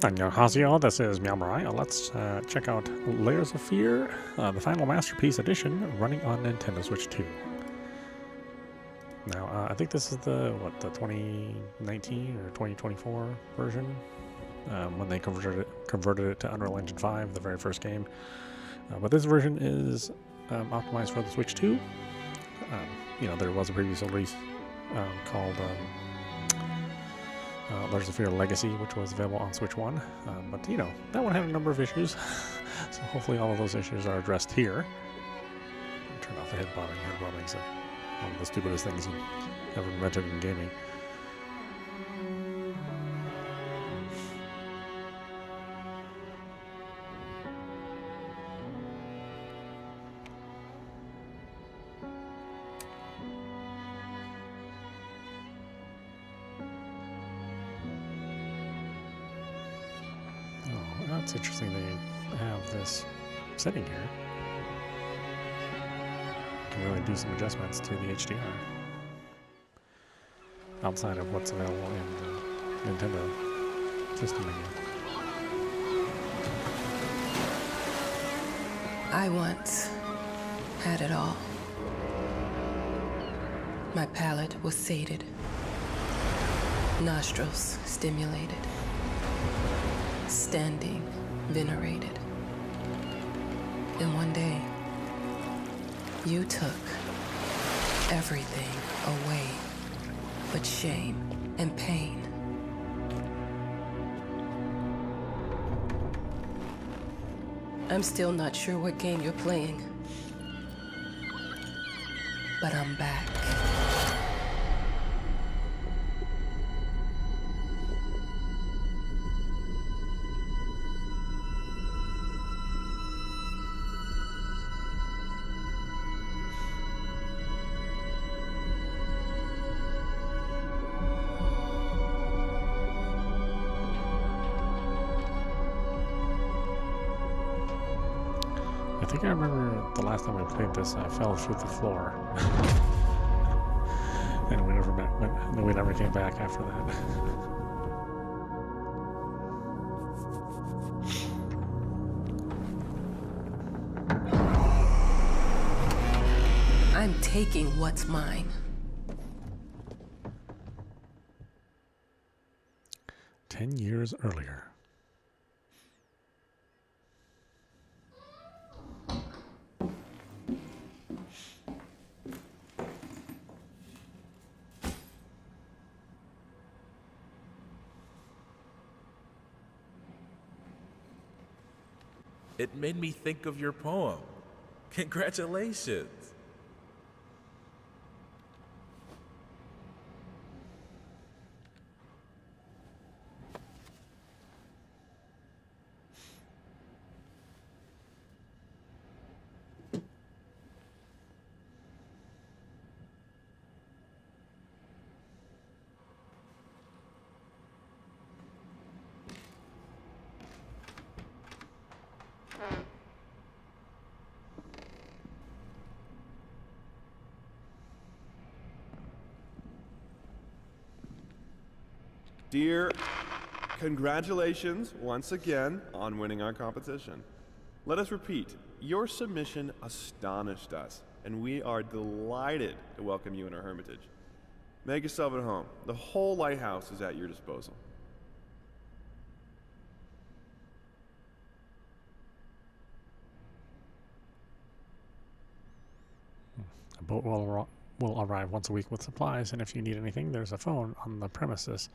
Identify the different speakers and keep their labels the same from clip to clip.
Speaker 1: Annyeonghaseyo, this is meowmurai. Let's check out Layers of Fear, the final Masterpiece Edition, running on Nintendo Switch 2. Now, I think this is the 2019 or 2024 version, when they converted it to Unreal Engine 5, the very first game. But this version is optimized for the Switch 2. There was a previous release called Layers of Fear Legacy, which was available on Switch 1. But that one had a number of issues. So hopefully all of those issues are addressed here. Turn off the head bobbing. Head bobbing's one of the stupidest things ever invented in gaming. It's interesting they have this setting here. You can really do some adjustments to the HDR outside of what's available in the Nintendo system menu.
Speaker 2: I once had it all. My palate was sated, nostrils stimulated, standing venerated. And one day, you took everything away but shame and pain. I'm still not sure what game you're playing, but I'm back.
Speaker 1: I think I remember the last time I played this, I fell through the floor. And we never came back after that.
Speaker 2: I'm taking what's mine.
Speaker 1: "10 years earlier."
Speaker 3: It made me think of your poem. Congratulations.
Speaker 4: Dear, congratulations once again on winning our competition. Let us repeat, your submission astonished us, and we are delighted to welcome you in our hermitage. Make yourself at home. The whole lighthouse is at your disposal.
Speaker 1: A boat will arrive once a week with supplies, and if you need anything, there's a phone on the premises.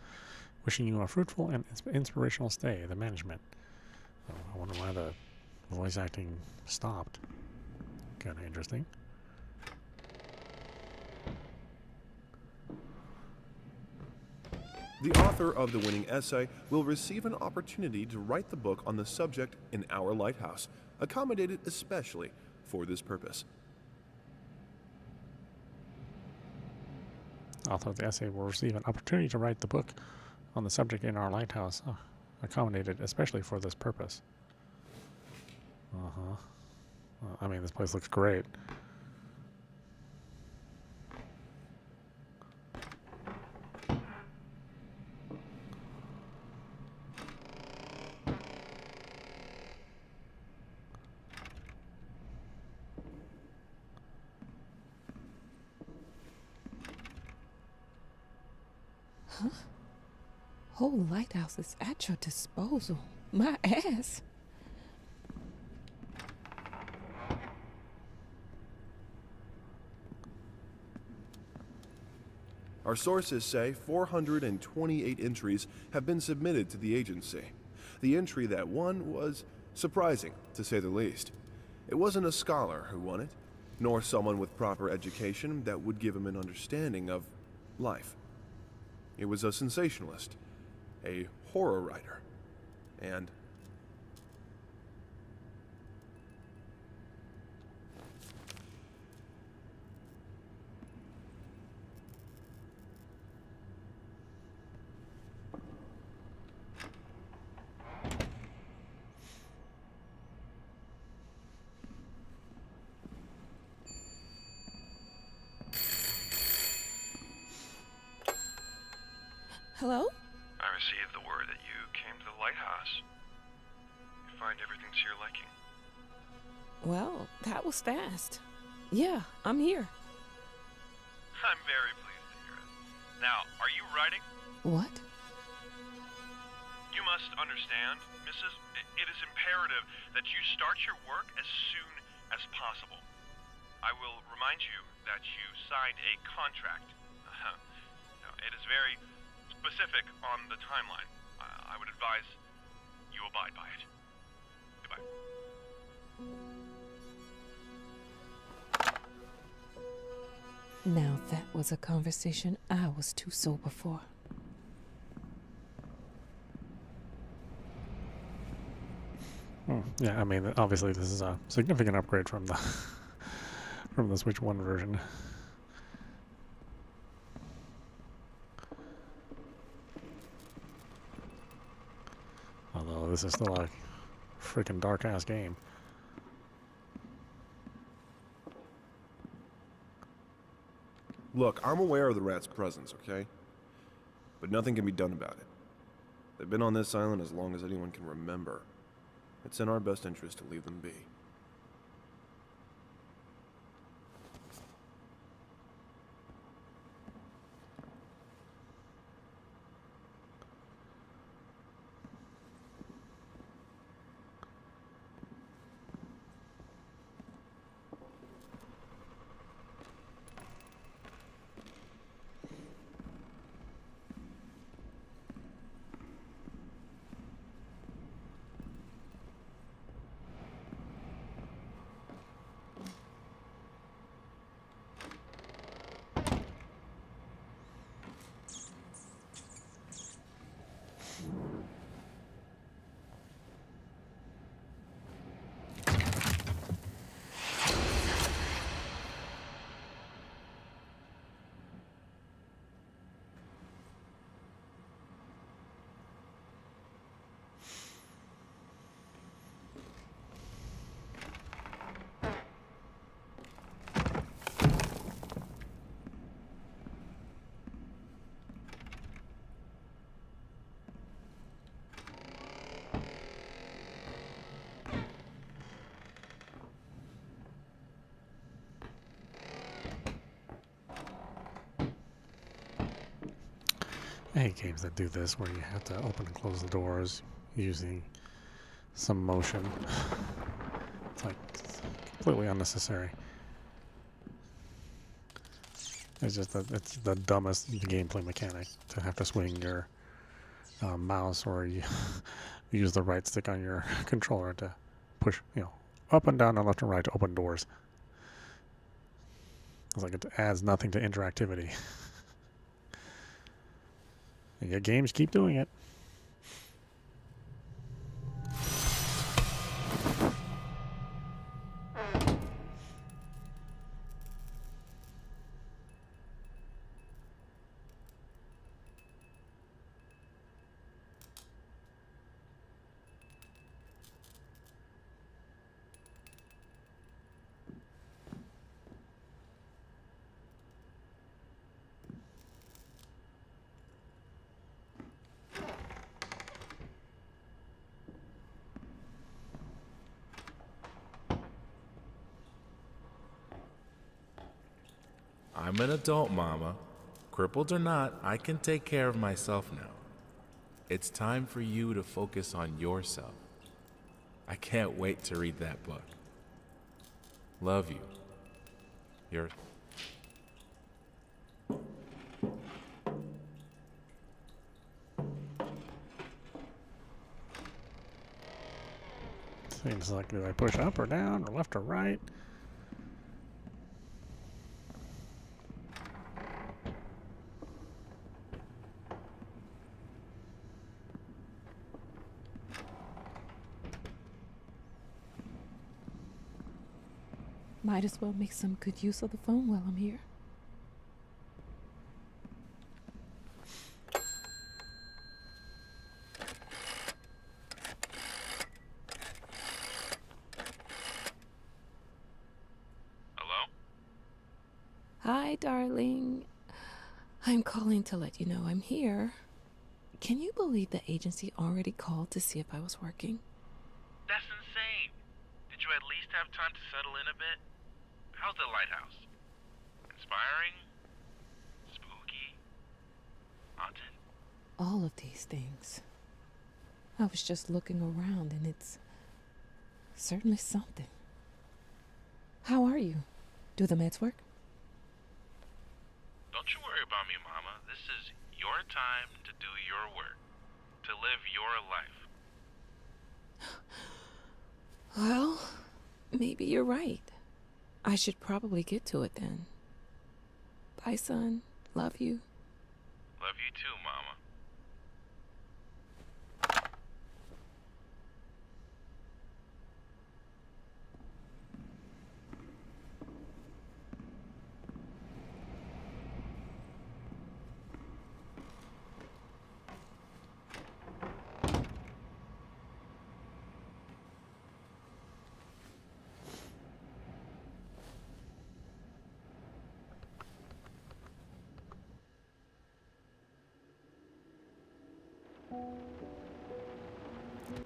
Speaker 1: Wishing you a fruitful and inspirational stay, the management. Oh, I wonder why the voice acting stopped. Kind of interesting.
Speaker 4: The author of the winning essay will receive an opportunity to write the book on the subject in our lighthouse, accommodated especially for this purpose.
Speaker 1: The author of the essay will receive an opportunity to write the book on the subject in our lighthouse, accommodated especially for this purpose. I mean, this place looks great.
Speaker 2: whole lighthouse is at your disposal. My ass.
Speaker 4: Our sources say 428 entries have been submitted to the agency. The entry that won was surprising, to say the least. It wasn't a scholar who won it, nor someone with proper education that would give him an understanding of life. It was a sensationalist, a horror writer, and
Speaker 2: Hello?
Speaker 5: I received the word that you came to the lighthouse. You find everything to your liking.
Speaker 2: Well, that was fast. Yeah, I'm here.
Speaker 5: I'm very pleased to hear it. Now, are you writing?
Speaker 2: What?
Speaker 5: You must understand, Mrs. It is imperative that you start your work as soon as possible. I will remind you that you signed a contract. Now, it is very specific on the timeline. I would advise you abide by it. Goodbye.
Speaker 2: Now that was a conversation I was too sober for.
Speaker 1: Yeah, I mean, obviously this is a significant upgrade from the from the Switch 1 version. Although this is still a freaking dark-ass game.
Speaker 4: look, I'm aware of the rat's presence, okay? But nothing can be done about it. They've been on this island as long as anyone can remember. It's in our best interest to leave them be.
Speaker 1: I hate games that do this, where you have to open and close the doors using some motion. It's like completely unnecessary. It's just that it's the dumbest gameplay mechanic to have to swing your mouse, or you use the right stick on your controller to push, up and down and left and right to open doors. It's like it adds nothing to interactivity. And yet games keep doing it.
Speaker 3: I'm an adult, Mama. Crippled or not, I can take care of myself now. It's time for you to focus on yourself. I can't wait to read that book. Love you. Your...
Speaker 1: Seems like, do I push up or down or left or right?
Speaker 2: Might as well make some good use of the phone while I'm here.
Speaker 5: Hello?
Speaker 2: Hi, darling. I'm calling to let you know I'm here. Can you believe the agency already called to see if I was working?
Speaker 5: That's insane. Did you at least have time to settle in a bit? How's the lighthouse? Inspiring? Spooky? Haunted?
Speaker 2: All of these things. I was just looking around and it's certainly something. How are you? Do the meds work?
Speaker 5: Don't you worry about me, Mama. This is your time to do your work. To live your life.
Speaker 2: Well, maybe you're right. I should probably get to it then. Bye, son. Love you.
Speaker 5: Love you too, Mama.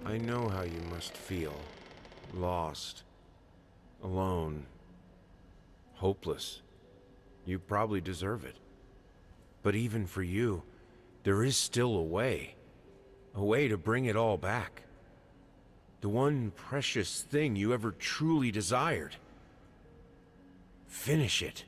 Speaker 6: I know how you must feel. Lost. Alone. Hopeless. You probably deserve it. But even for you, there is still a way. A way to bring it all back. The one precious thing you ever truly desired. Finish it.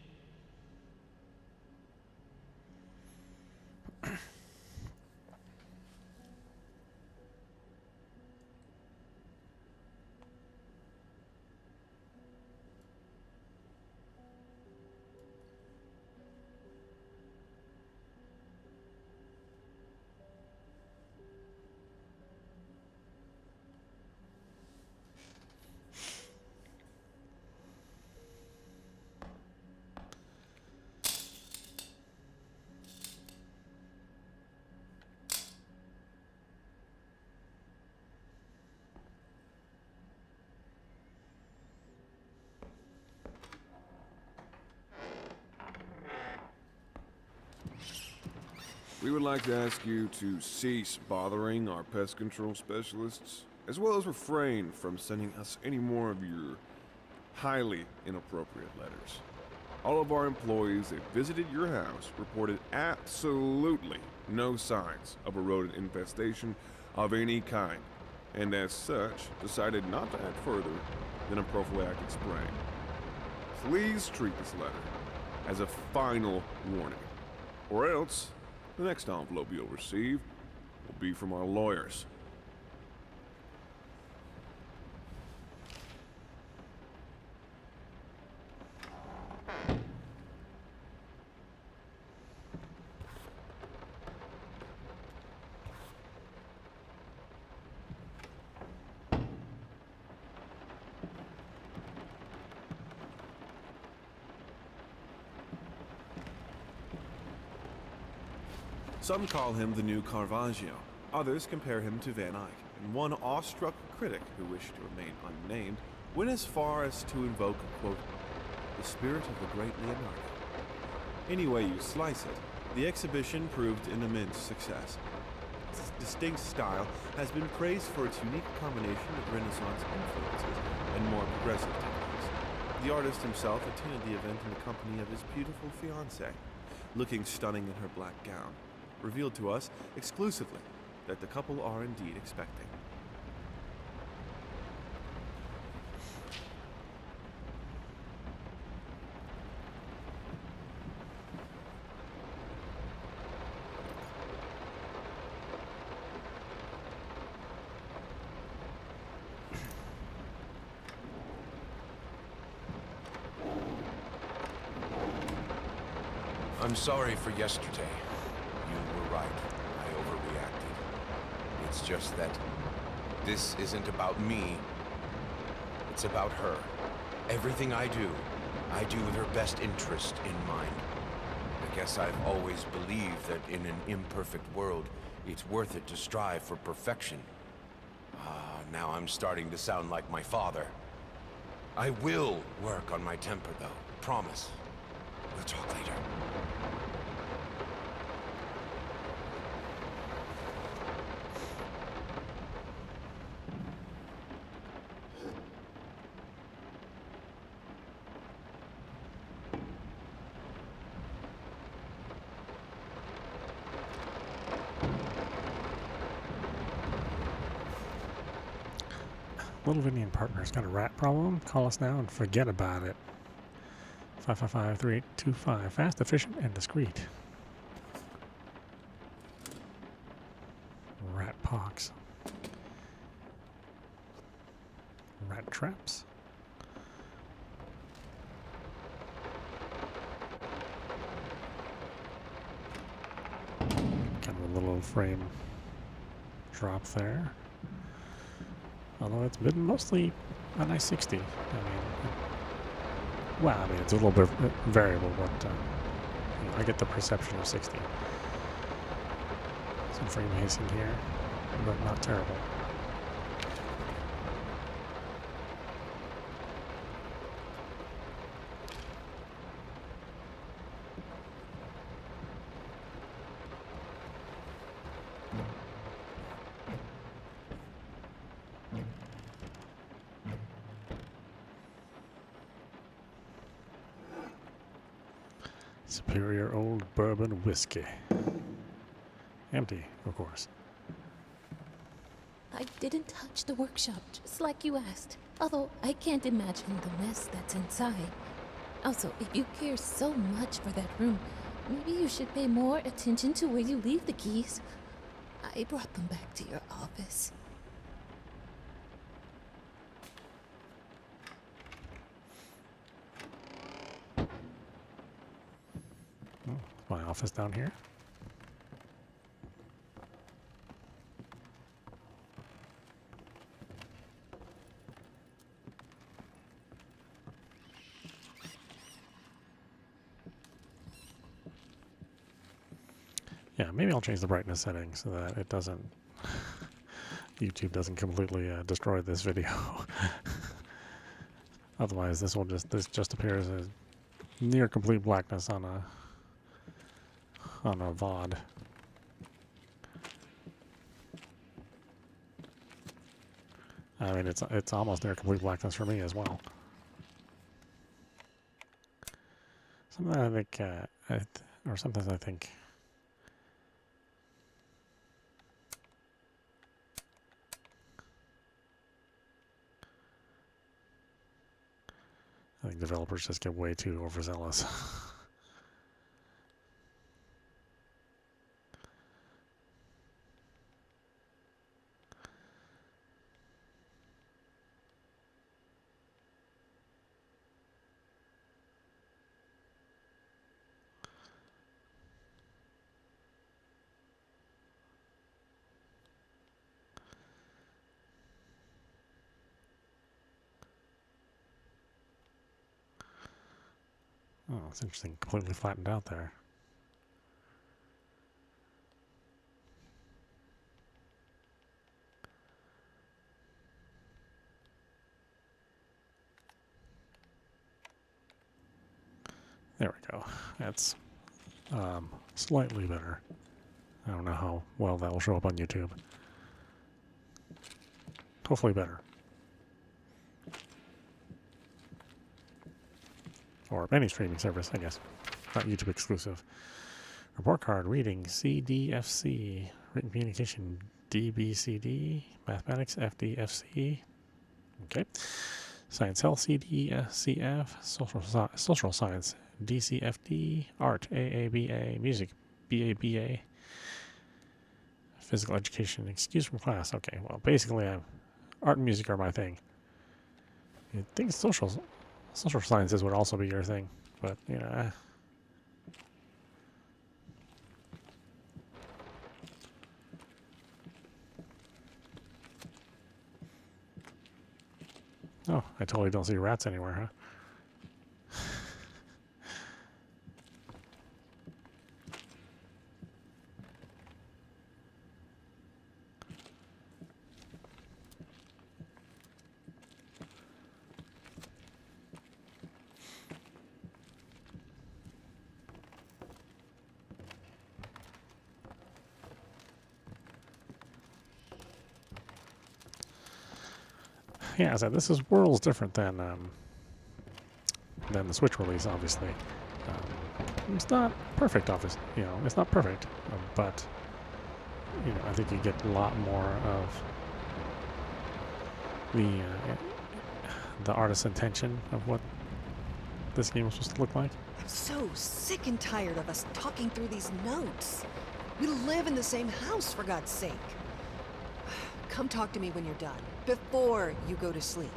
Speaker 4: We would like to ask you to cease bothering our pest control specialists, as well as refrain from sending us any more of your highly inappropriate letters. All of our employees that visited your house reported absolutely no signs of a rodent infestation of any kind, and as such, decided not to add further than a prophylactic spray. Please treat this letter as a final warning, or else the next envelope you'll receive will be from our lawyers. Some call him the new Caravaggio. Others compare him to Van Eyck, and one awestruck critic who wished to remain unnamed went as far as to invoke, quote, the spirit of the great Leonardo. Any way you slice it, the exhibition proved an immense success. Its distinct style has been praised for its unique combination of Renaissance influences and more progressive techniques. The artist himself attended the event in the company of his beautiful fiancée, looking stunning in her black gown, revealed to us exclusively that the couple are indeed expecting.
Speaker 6: I'm sorry for yesterday. You were right. I overreacted. It's just that this isn't about me. It's about her. Everything I do with her best interest in mind. I guess I've always believed that in an imperfect world, it's worth it to strive for perfection. Now I'm starting to sound like my father. I will work on my temper, though. Promise. We'll talk later.
Speaker 1: Little Vinny and Partners got a rat problem? Call us now and forget about it. 555-3825. Fast, efficient, and discreet. Rat pox. Rat traps. Kind of a little frame drop there. Although it's been mostly a nice 60. I mean, well, I mean, it's a little bit variable, but you know, I get the perception of 60. Some frame hazing here, but not terrible. Superior old bourbon whiskey. Empty, of course.
Speaker 2: I didn't touch the workshop, just like you asked. Although I can't imagine the mess that's inside. Also, if you care so much for that room, maybe you should pay more attention to where you leave the keys. I brought them back to your office.
Speaker 1: Oh, my office down here. Yeah, maybe I'll change the brightness setting so that it doesn't, YouTube doesn't completely destroy this video. Otherwise, this just appears as near complete blackness on a VOD. I mean, it's almost near complete blackness for me as well. Something I think, or sometimes I think. I think developers just get way too overzealous. Oh, it's interesting. Completely flattened out there. There we go. That's slightly better. I don't know how well that will show up on YouTube. Hopefully better. Or any streaming service, I guess. Not YouTube exclusive. Report card reading CDFC. Written communication, DBCD. Mathematics, FDFC. Okay. Science, health, CDCF. Social science, DCFD. Art, AABA. Music, BABA. Physical education, excuse from class. Okay, well, basically, art and music are my thing. I think social sciences would also be your thing, but you know. Oh, I totally don't see rats anywhere, huh? Yeah, so this is worlds different than the Switch release, obviously. It's not perfect, obviously. You know, it's not perfect, but you know, I think you get a lot more of the artist's intention of what this game was supposed to look like.
Speaker 7: I'm so sick and tired of us talking through these notes. We live in the same house, for God's sake. Come talk to me when you're done, before you go to sleep.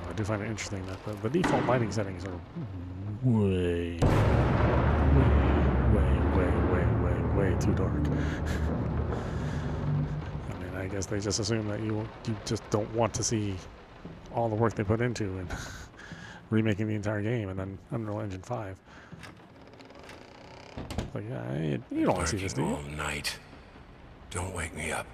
Speaker 1: I do find it interesting that the default lighting settings are way too dark. I mean, I guess they just assume that you just don't want to see all the work they put into and remaking the entire game, and then Unreal Engine 5. Like, yeah, you don't want to see this, do you?
Speaker 6: All night. Don't wake me up.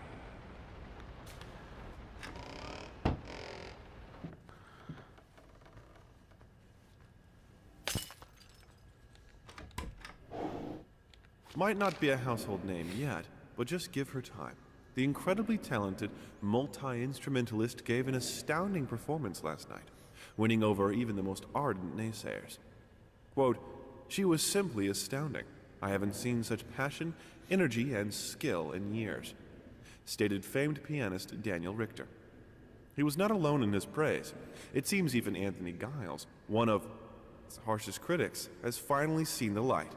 Speaker 4: Might not be a household name yet, but just give her time. The incredibly talented multi-instrumentalist gave an astounding performance last night, winning over even the most ardent naysayers. Quote, "She was simply astounding. I haven't seen such passion, energy, and skill in years," stated famed pianist Daniel Richter. He was not alone in his praise. It seems even Anthony Giles, one of its harshest critics, has finally seen the light.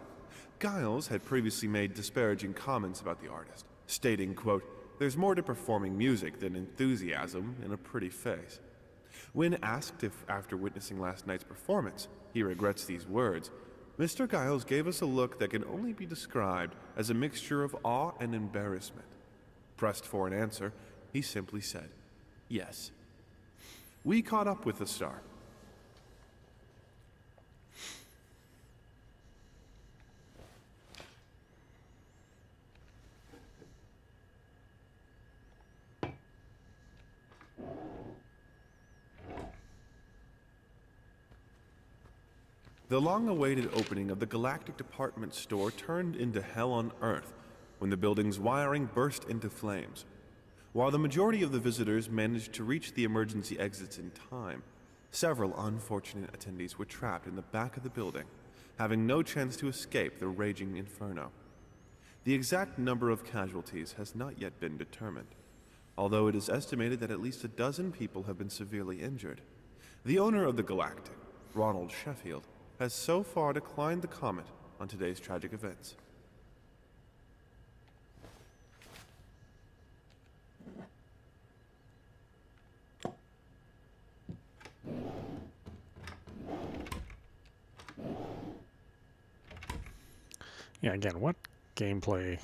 Speaker 4: Giles had previously made disparaging comments about the artist, stating, quote, "There's more to performing music than enthusiasm in a pretty face." When asked if, after witnessing last night's performance, he regrets these words, Mr. Giles gave us a look that can only be described as a mixture of awe and embarrassment. Pressed for an answer, he simply said, "Yes." We caught up with the star. The long-awaited opening of the Galactic Department Store turned into hell on Earth when the building's wiring burst into flames. While the majority of the visitors managed to reach the emergency exits in time, several unfortunate attendees were trapped in the back of the building, having no chance to escape the raging inferno. The exact number of casualties has not yet been determined, although it is estimated that at least a dozen people have been severely injured. The owner of the Galactic, Ronald Sheffield, has so far declined to comment on today's tragic events.
Speaker 1: Yeah, again, what gameplay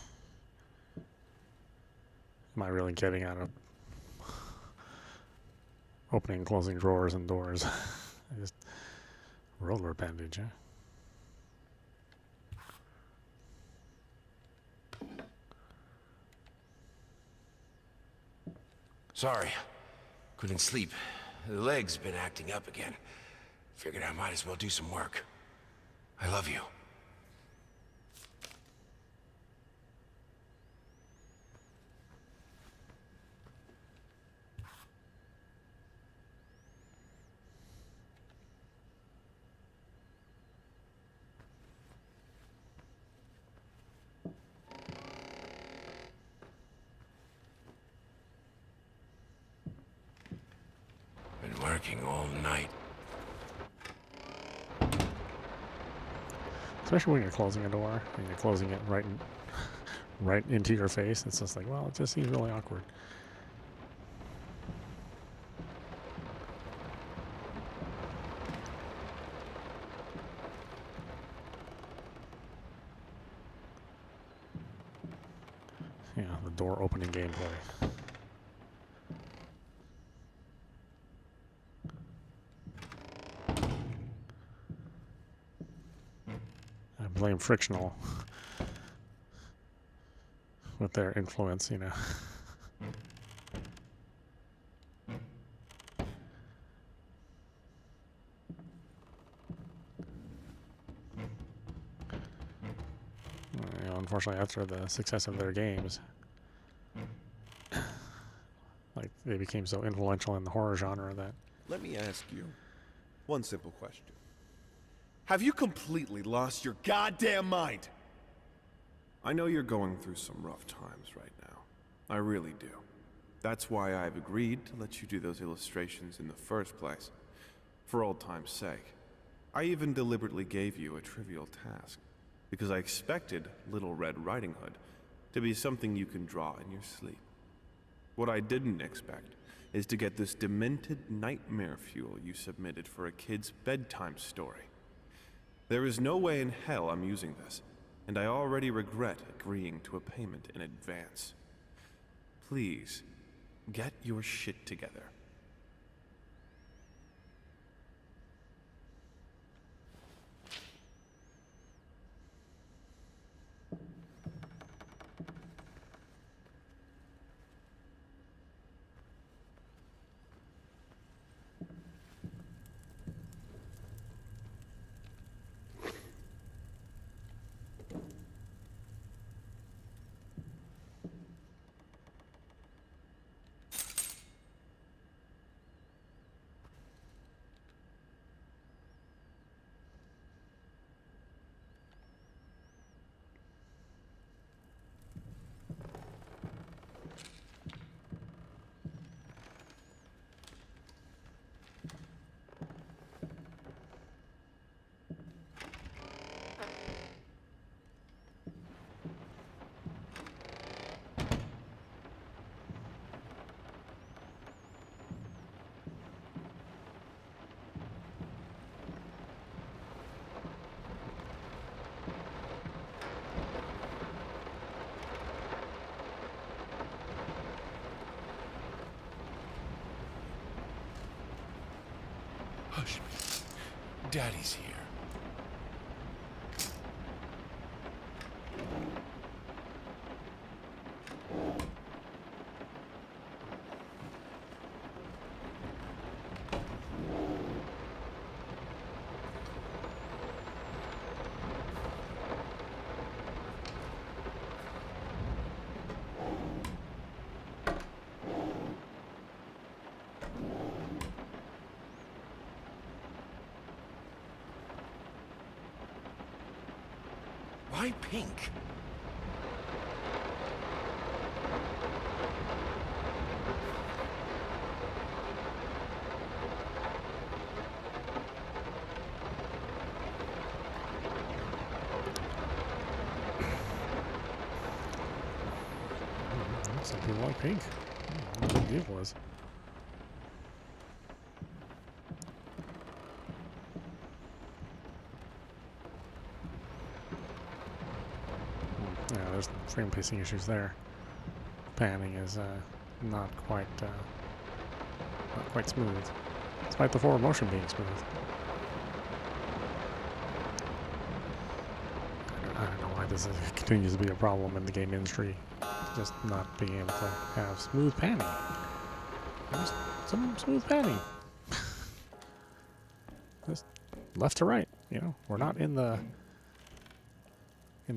Speaker 1: am I really getting out of opening and closing drawers and doors? I just roller bandage, huh?
Speaker 6: Sorry. Couldn't sleep. The leg's been acting up again. Figured I might as well do some work. I love you. barking all night.
Speaker 1: Especially when you're closing a door and you're closing it right into your face. It's just like, well, it just seems really awkward. Yeah, the door opening gameplay. I blame Frictional with their influence, you know. You know, unfortunately, after the success of their games, like they became so influential in the horror genre that
Speaker 4: Let me ask you one simple question. Have you completely lost your goddamn mind? I know you're going through some rough times right now. I really do. That's why I've agreed to let you do those illustrations in the first place. For old time's sake. I even deliberately gave you a trivial task, because I expected Little Red Riding Hood to be something you can draw in your sleep. What I didn't expect is to get this demented nightmare fuel you submitted for a kid's bedtime story. There is no way in hell I'm using this, and I already regret agreeing to a payment in advance. Please, get your shit together.
Speaker 6: Hush. Daddy's here. Why pink?
Speaker 1: some people like pink. I don't know what the deal was. Yeah, there's frame pacing issues there. Panning is not quite smooth, despite the forward motion being smooth. I don't know why this continues to be a problem in the game industry, just not being able to have smooth panning. There's some smooth panning. Just left to right, you know. We're not in the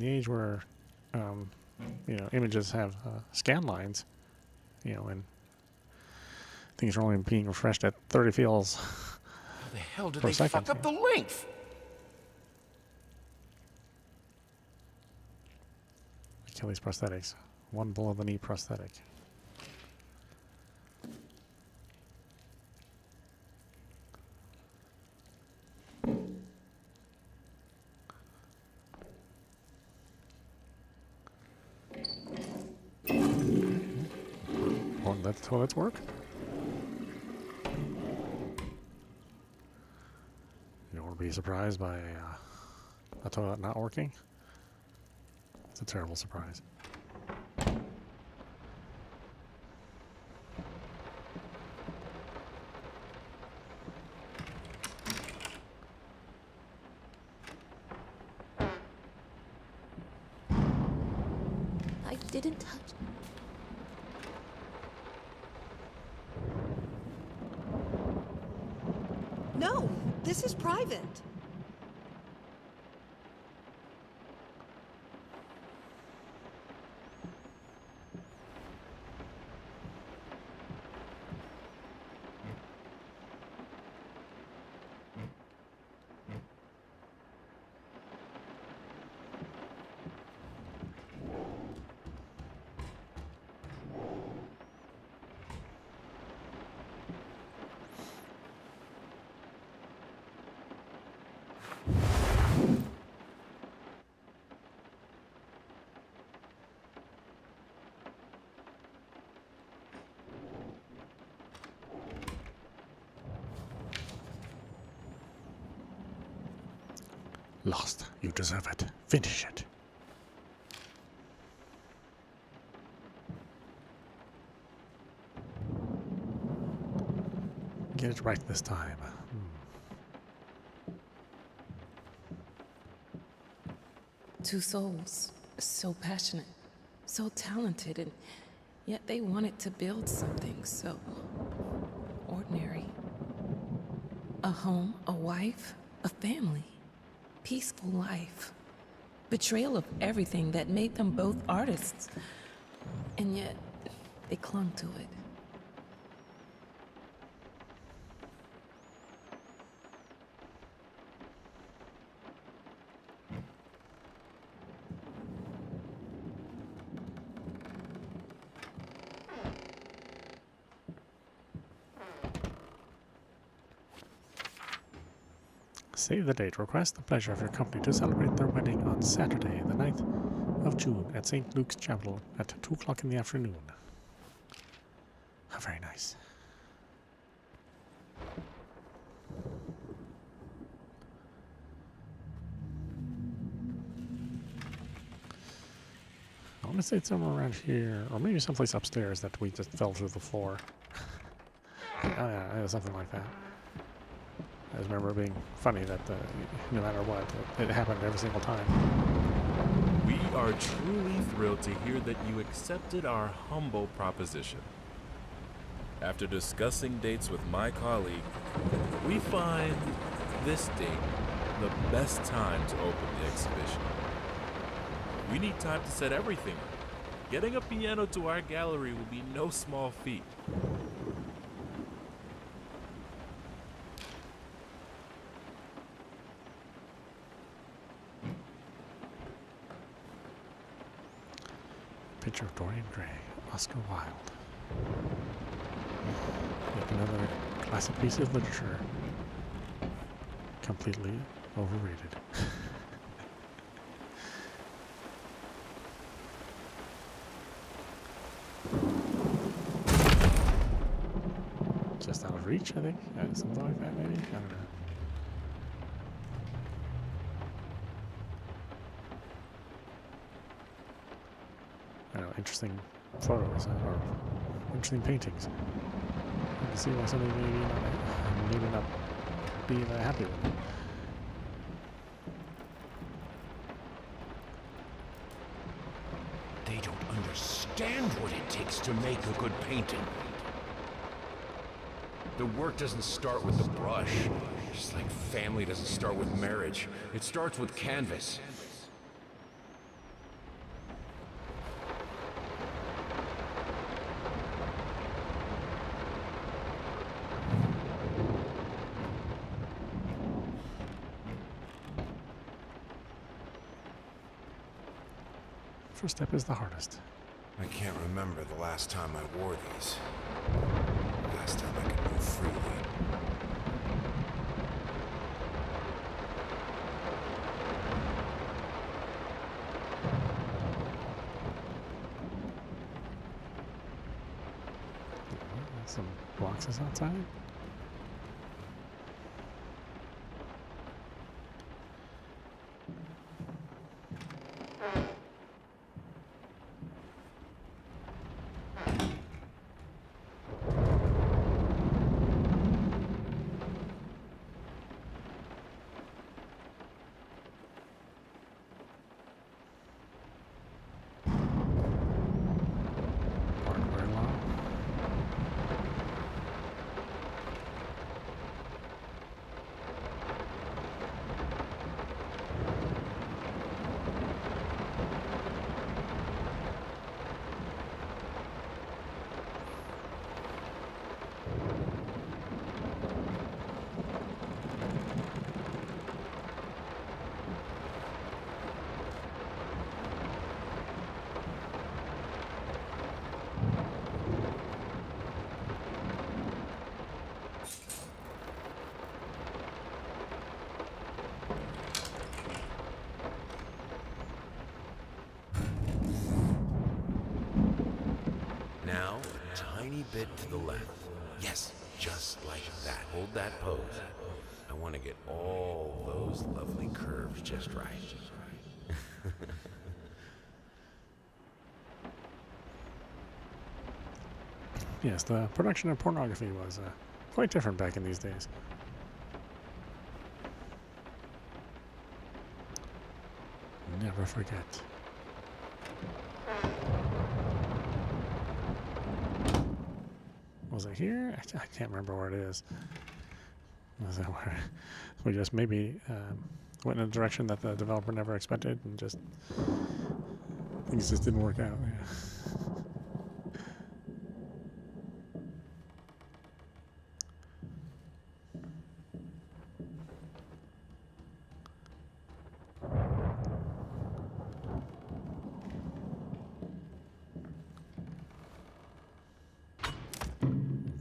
Speaker 1: age where you know, images have scan lines, you know, and things are only being refreshed at 30 fields
Speaker 6: How the hell did
Speaker 1: per
Speaker 6: they
Speaker 1: second.
Speaker 6: fuck up the length?
Speaker 1: Achilles prosthetics. One below the knee prosthetic. let the toilets work? You don't want to be surprised by a toilet not working? It's a terrible surprise.
Speaker 2: I didn't touch.
Speaker 7: No, this is private.
Speaker 1: Lost. You deserve it. Finish it. Get it right this time.
Speaker 2: Two souls, so passionate, so talented, and yet they wanted to build something so ordinary. A home, a wife, a family, peaceful life. Betrayal of everything that made them both artists, and yet they clung to it.
Speaker 1: Save the date. Request the pleasure of your company to celebrate their wedding on Saturday, the 9th of June at St. Luke's Chapel at 2 o'clock in the afternoon. How very nice. I want to say it's somewhere around here, or maybe someplace upstairs that we just fell through the floor. Oh yeah, it was something like that. I just remember it being funny that no matter what, it happened every single time.
Speaker 3: We are truly thrilled to hear that you accepted our humble proposition. After discussing dates with my colleague, we find this date the best time to open the exhibition. We need time to set everything up. Getting a piano to our gallery will be no small feat.
Speaker 1: Picture of Dorian Gray, Oscar Wilde. Yet another classic piece of literature. Completely overrated. Just out of reach, I think. Something like that, maybe? I don't know. Interesting photos or interesting paintings. You can see why somebody maybe not be happy with it.
Speaker 8: They don't understand what it takes to make a good painting. The work doesn't start with the brush. Just like family doesn't start with marriage. It starts with canvas.
Speaker 1: First step is the hardest.
Speaker 6: I can't remember the last time I wore these. Last time I could move freely.
Speaker 1: some boxes outside. Hardware law.
Speaker 6: Now, a tiny bit to the left. Yes, just like that. Hold that pose. I want to get all those lovely curves just right.
Speaker 1: Yes, the production of pornography was quite different back in these days. Never forget. Was it here? I can't remember where it is. Was it where we just maybe went in a direction that the developer never expected, and just things just didn't work out. Yeah.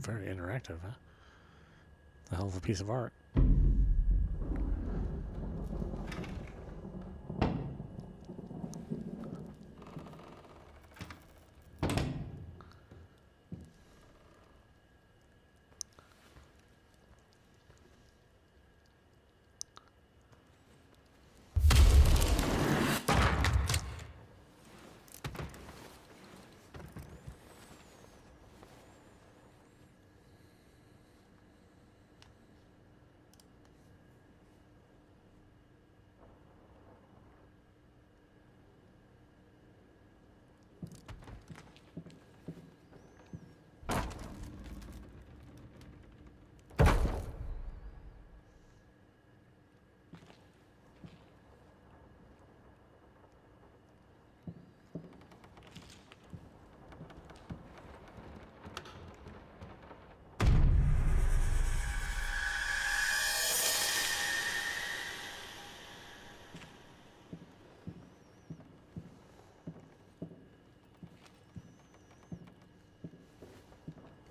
Speaker 1: Very interactive, huh? A hell of a piece of art.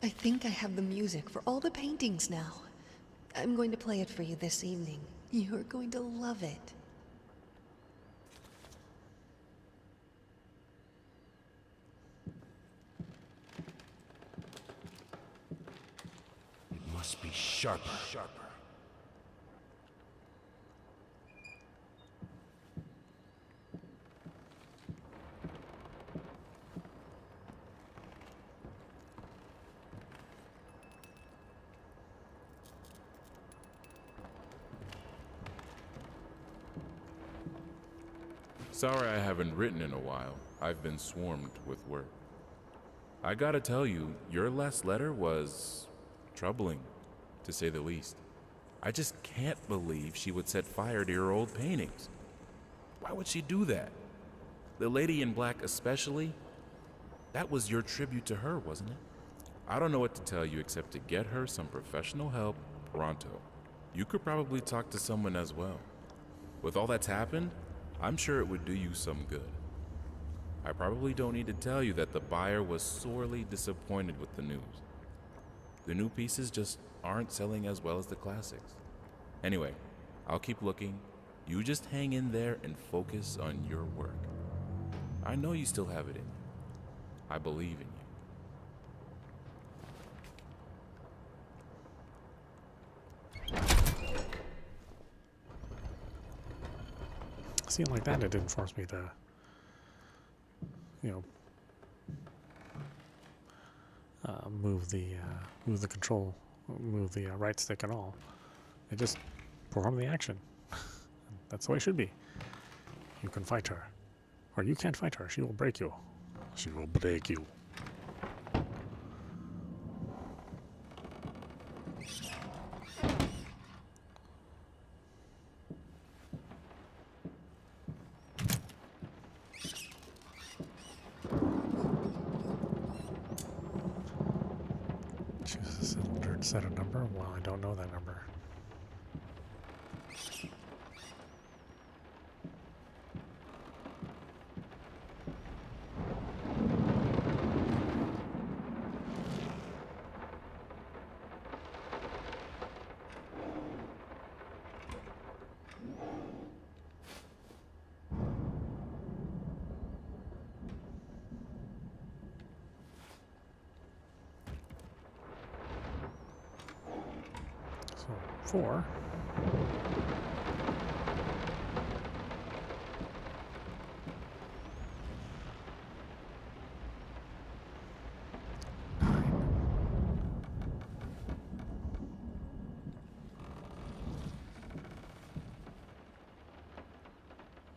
Speaker 7: I think I have the music for all the paintings now. I'm going to play it for you this evening. You're going to love it.
Speaker 8: It must be sharper.
Speaker 3: Sorry I haven't written in a while. I've been swarmed with work. I gotta tell you, your last letter was troubling, to say the least. I just can't believe she would set fire to your old paintings. Why would she do that? The lady in black especially? That was your tribute to her, wasn't it? I don't know what to tell you except to get her some professional help pronto. You could probably talk to someone as well. With all that's happened, I'm sure it would do you some good. I probably don't need to tell you that the buyer was sorely disappointed with the news. The new pieces just aren't selling as well as the classics. Anyway, I'll keep looking. You just hang in there and focus on your work. I know you still have it in you. I believe in you.
Speaker 1: See, like that, it didn't force me to, you know, move the control, move the right stick at all. It just performed the action. That's the way it should be. You can fight her, or you can't fight her. She will break you. She will break you. Choose a cylinder to set a number. Well, I don't know that number. So 4.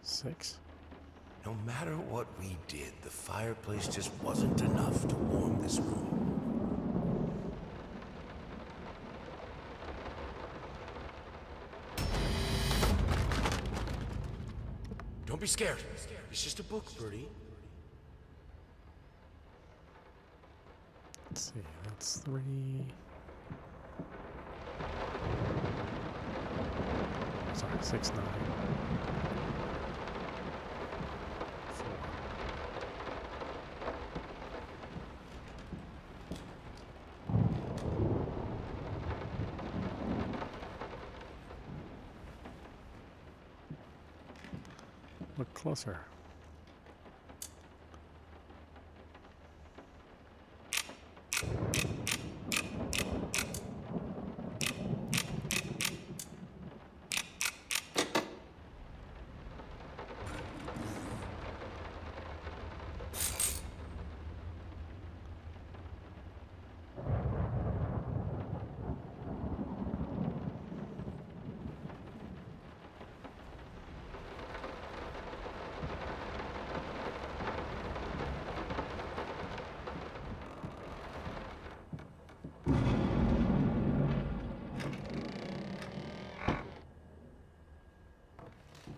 Speaker 1: Six.
Speaker 6: No matter what we did, the fireplace just wasn't enough to warm this room. Don't be scared. It's just a book, Birdie.
Speaker 1: Let's see, that's 3. Sorry, 6, 9. 4. Look closer.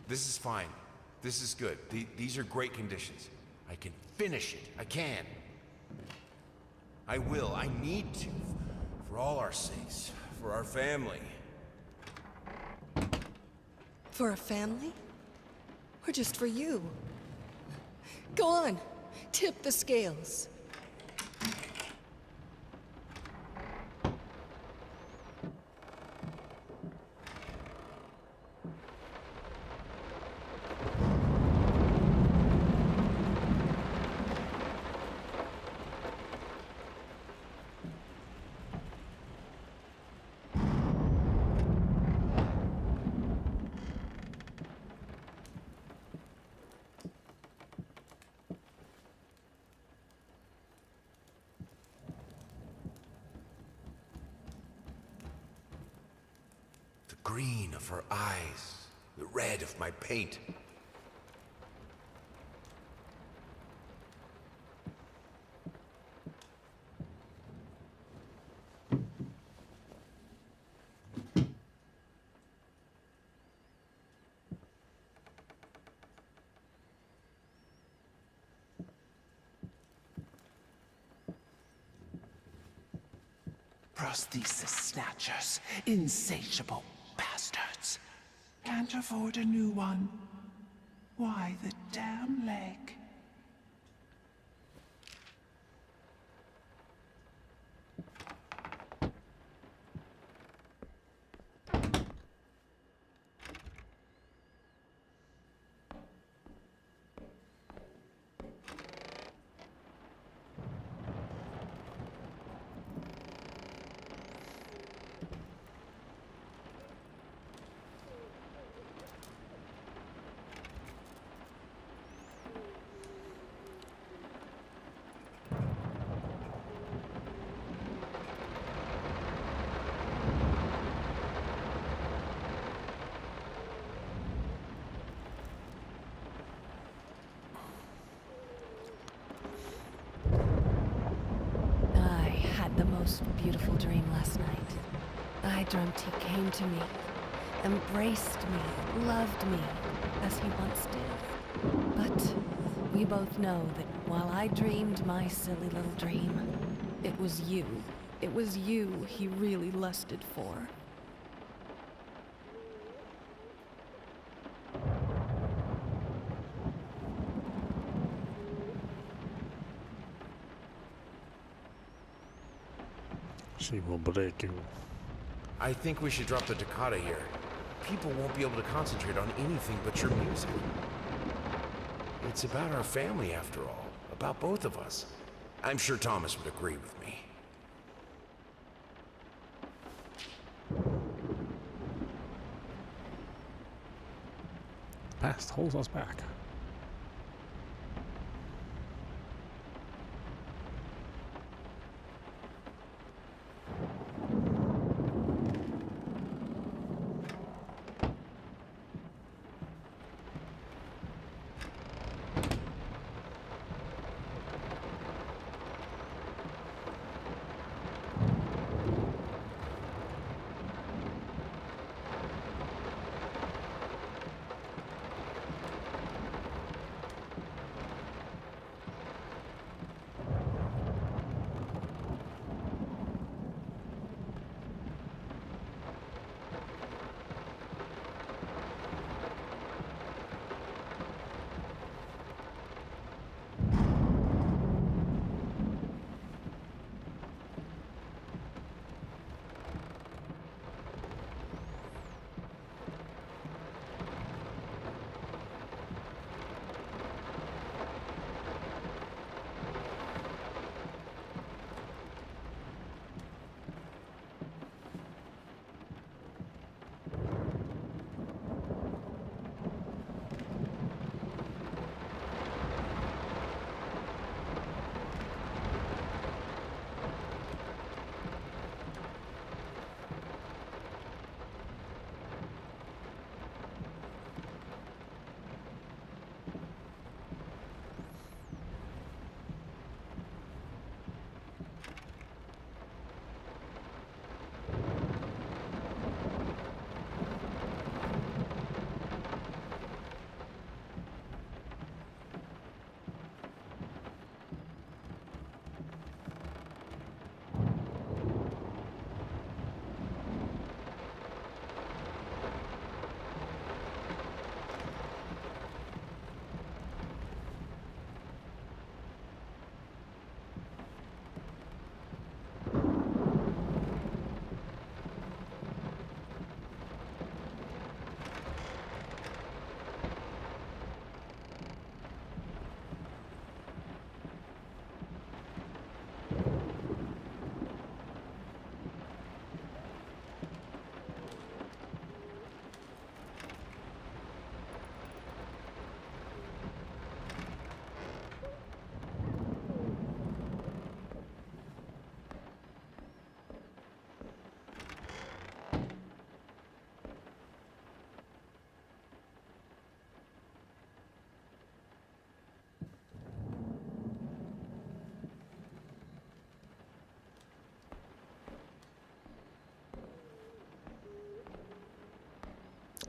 Speaker 8: This is fine. This is good. These are great conditions. I can finish it. I can. I will. I need to. For all our sakes. For our family.
Speaker 7: For a family? Or just for you? Go on. Tip the scales.
Speaker 6: The green of her eyes, the red of my paint.
Speaker 9: Prosthesis snatchers, insatiable bastards. Can't afford a new one. Why the damn leg?
Speaker 7: I dreamt he came to me, embraced me, loved me, as he once did. But we both know that while I dreamed my silly little dream, it was you. It was you he really lusted for.
Speaker 1: She will break you.
Speaker 8: I think we should drop the toccata here. People won't be able to concentrate on anything but your music. It's about our family, after all. About both of us. I'm sure Thomas would agree with me.
Speaker 1: Past holds us back.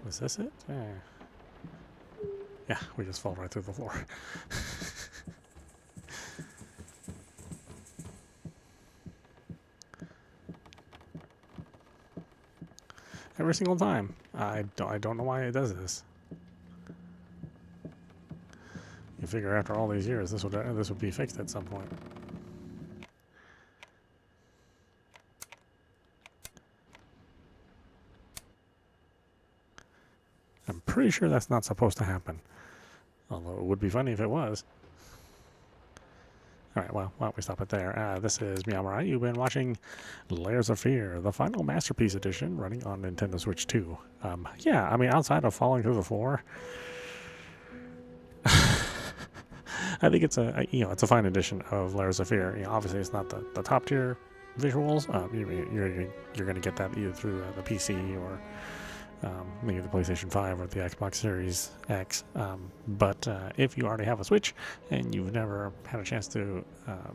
Speaker 1: Is this it? Yeah, we just fall right through the floor. Every single time. I don't know why it does this. You figure after all these years, this would be fixed at some point. I'm pretty sure that's not supposed to happen. Although it would be funny if it was. Alright, well, why don't we stop it there? This is meowmurai. You've been watching Layers of Fear, the final Masterpiece Edition, running on Nintendo Switch 2. Yeah, I mean, outside of falling through the floor, I think it's it's a fine edition of Layers of Fear. You know, obviously, it's not the top tier visuals. You're going to get that either through the PC or maybe the PlayStation 5 or the Xbox Series X. But if you already have a Switch and you've never had a chance to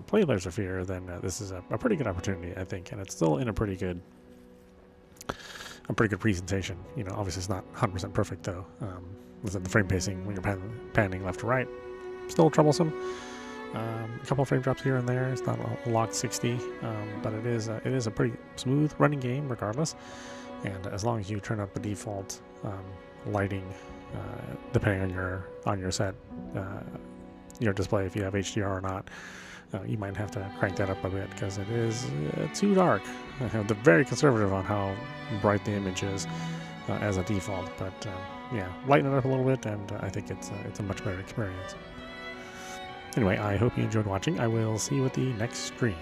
Speaker 1: play Layers of Fear, then this is a pretty good opportunity, I think, and it's still in a pretty good a pretty good presentation. You know, obviously it's not 100% perfect though. Within the frame pacing when you're panning left to right, still troublesome. A couple of frame drops here and there. It's not a locked 60, but it is a pretty smooth running game regardless. And as long as you turn up the default lighting, depending on your set, your display, if you have HDR or not, you might have to crank that up a bit because it is too dark. They're very conservative on how bright the image is as a default, but yeah, lighten it up a little bit, and I think it's a much better experience. Anyway, I hope you enjoyed watching. I will see you at the next stream.